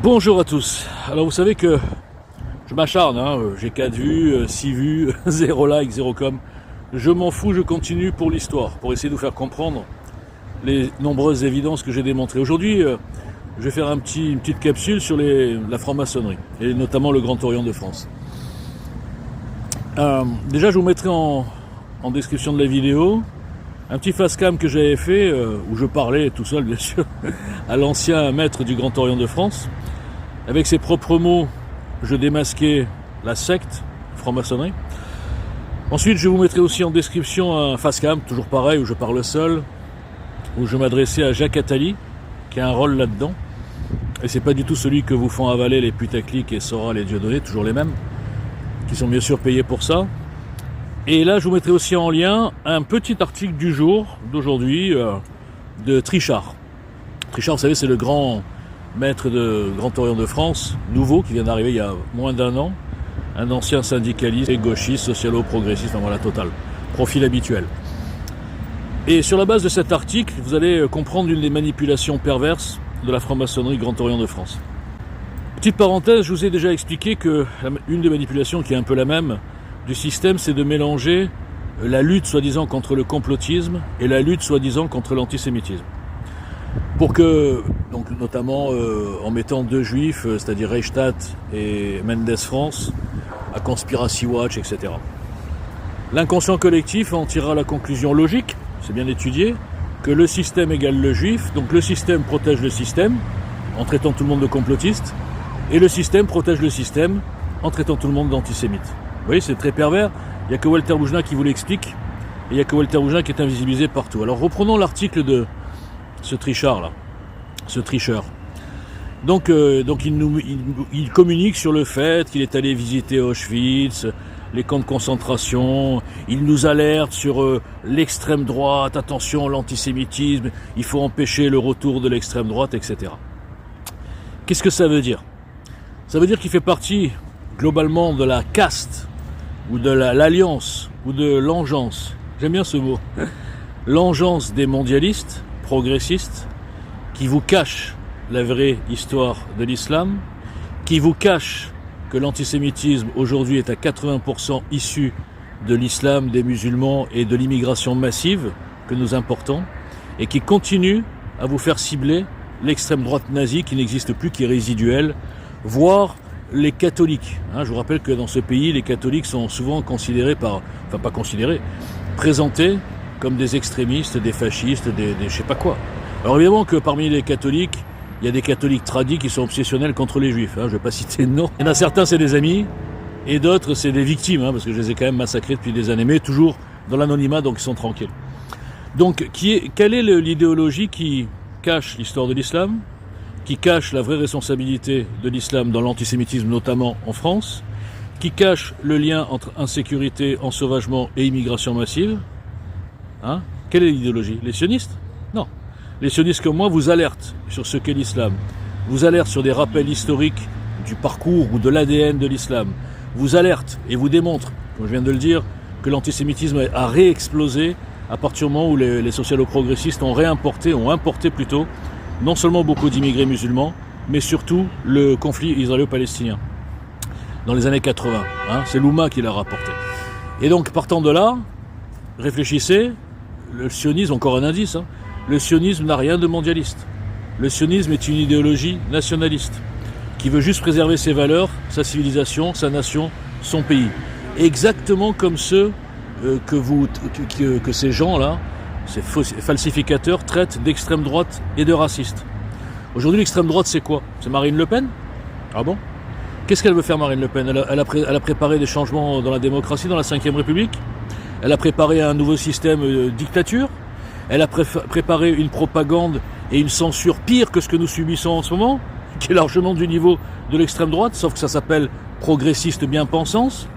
Bonjour à tous. Alors vous savez que je m'acharne, j'ai 4 vues, 6 vues, 0 like, 0 com. Je m'en fous, je continue pour l'histoire, pour essayer de vous faire comprendre les nombreuses évidences que j'ai démontrées. Aujourd'hui, je vais faire une petite capsule sur la franc-maçonnerie, et notamment le Grand Orient de France. Déjà, je vous mettrai en description de la vidéo un petit face-cam que j'avais fait, où je parlais tout seul, bien sûr, à l'ancien maître du Grand Orient de France. Avec ses propres mots, je démasquais la secte franc-maçonnerie. Ensuite, je vous mettrai aussi en description un face-cam, toujours pareil, où je parle seul, où je m'adressais à Jacques Attali, qui a un rôle là-dedans. Et c'est pas du tout celui que vous font avaler les putaclics et Soral et Dieudonné, toujours les mêmes, qui sont bien sûr payés pour ça. Et là, je vous mettrai aussi en lien un petit article du jour, d'aujourd'hui, de Trichard. Trichard, vous savez, c'est le grand maître de Grand Orient de France, nouveau, qui vient d'arriver il y a moins d'1 an, un ancien syndicaliste, gauchiste, socialo-progressiste, enfin voilà, total, profil habituel. Et sur la base de cet article, vous allez comprendre une des manipulations perverses de la franc-maçonnerie Grand Orient de France. Petite parenthèse, je vous ai déjà expliqué que une des manipulations qui est un peu la même du système, c'est de mélanger la lutte soi-disant contre le complotisme et la lutte soi-disant contre l'antisémitisme. Pour que, donc notamment en mettant 2 juifs, c'est-à-dire Reichstadt et Mendes France, à Conspiracy Watch, etc. L'inconscient collectif en tirera la conclusion logique, c'est bien étudié, que le système égale le juif, donc le système protège le système, en traitant tout le monde de complotiste, et le système protège le système, en traitant tout le monde d'antisémite. Vous voyez, c'est très pervers, il n'y a que Walter Boujna qui vous l'explique, et il n'y a que Walter Boujna qui est invisibilisé partout. Alors reprenons l'article de ce trichard là, ce tricheur. Donc il communique sur le fait qu'il est allé visiter Auschwitz, les camps de concentration, il nous alerte sur l'extrême droite, attention l'antisémitisme, il faut empêcher le retour de l'extrême droite, etc. Qu'est-ce que ça veut dire? Ça veut dire qu'il fait partie globalement de la caste, ou de l'alliance, ou de l'engeance, j'aime bien ce mot, l'engeance des mondialistes, progressistes, qui vous cachent la vraie histoire de l'islam, qui vous cachent que l'antisémitisme aujourd'hui est à 80% issu de l'islam, des musulmans et de l'immigration massive que nous importons, et qui continuent à vous faire cibler l'extrême droite nazie qui n'existe plus, qui est résiduelle, voire les catholiques. Je vous rappelle que dans ce pays, les catholiques sont souvent considérés présentés comme des extrémistes, des fascistes, des je sais pas quoi. Alors évidemment que parmi les catholiques, il y a des catholiques tradis qui sont obsessionnels contre les juifs. Je ne vais pas citer de nom. Il y en a certains, c'est des amis, et d'autres, c'est des victimes, parce que je les ai quand même massacrés depuis des années, mais toujours dans l'anonymat, donc ils sont tranquilles. Donc, quelle est l'idéologie qui cache l'histoire de l'islam, qui cache la vraie responsabilité de l'islam dans l'antisémitisme, notamment en France, qui cache le lien entre insécurité, ensauvagement et immigration massive? Quelle est l'idéologie? Les sionistes? Non. Les sionistes comme moi vous alertent sur ce qu'est l'islam, vous alertent sur des rappels historiques du parcours ou de l'ADN de l'islam, vous alertent et vous démontrent, comme je viens de le dire, que l'antisémitisme a réexplosé à partir du moment où les socialo-progressistes ont importé plutôt, non seulement beaucoup d'immigrés musulmans, mais surtout le conflit israélo-palestinien dans les années 80. C'est l'Oumma qui l'a rapporté. Et donc partant de là, réfléchissez, le sionisme, encore un indice, le sionisme n'a rien de mondialiste. Le sionisme est une idéologie nationaliste qui veut juste préserver ses valeurs, sa civilisation, sa nation, son pays. Exactement comme ceux que ces gens-là, ces falsificateurs, traitent d'extrême droite et de racistes. Aujourd'hui, l'extrême droite, c'est quoi? C'est Marine Le Pen? Ah bon? Qu'est-ce qu'elle veut faire, Marine Le Pen? Elle a préparé des changements dans la démocratie, dans la Ve République. Elle a préparé un nouveau système dictature. Elle a préparé une propagande et une censure pire que ce que nous subissons en ce moment, qui est largement du niveau de l'extrême droite, sauf que ça s'appelle progressiste bien-pensance.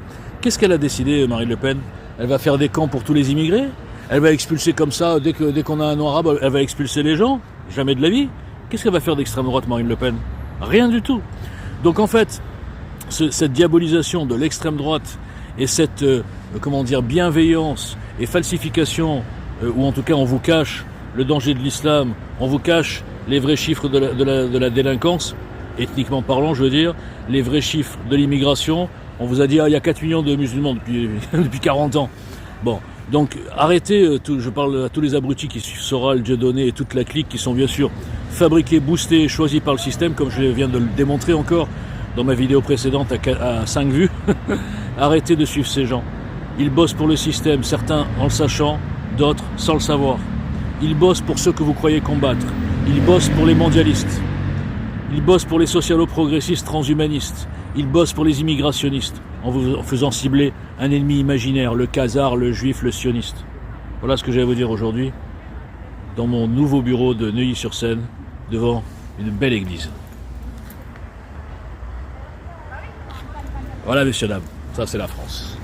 Qu'est-ce qu'elle a décidé, Marine Le Pen? Elle va faire des camps pour tous les immigrés? Elle va expulser comme ça, dès qu'on a un nom arabe, elle va expulser les gens? Jamais de la vie. Qu'est-ce qu'elle va faire d'extrême droite, Marine Le Pen? Rien du tout. Donc en fait, cette diabolisation de l'extrême droite et cette bienveillance et falsification, ou en tout cas on vous cache le danger de l'islam, on vous cache les vrais chiffres de la délinquance, ethniquement parlant, je veux dire, les vrais chiffres de l'immigration. On vous a dit, il y a 4 millions de musulmans depuis 40 ans. Bon, donc arrêtez, je parle à tous les abrutis qui suivent Soral, Dieudonné et toute la clique qui sont bien sûr fabriqués, boostés, choisis par le système, comme je viens de le démontrer encore dans ma vidéo précédente à 5 vues. Arrêtez de suivre ces gens. Ils bossent pour le système, certains en le sachant, d'autres sans le savoir. Ils bossent pour ceux que vous croyez combattre. Ils bossent pour les mondialistes. Ils bossent pour les socialo-progressistes transhumanistes. Ils bossent pour les immigrationnistes, en faisant cibler un ennemi imaginaire, le khazar, le juif, le sioniste. Voilà ce que j'ai à vous dire aujourd'hui, dans mon nouveau bureau de Neuilly-sur-Seine, devant une belle église. Voilà, messieurs, dames, ça c'est la France.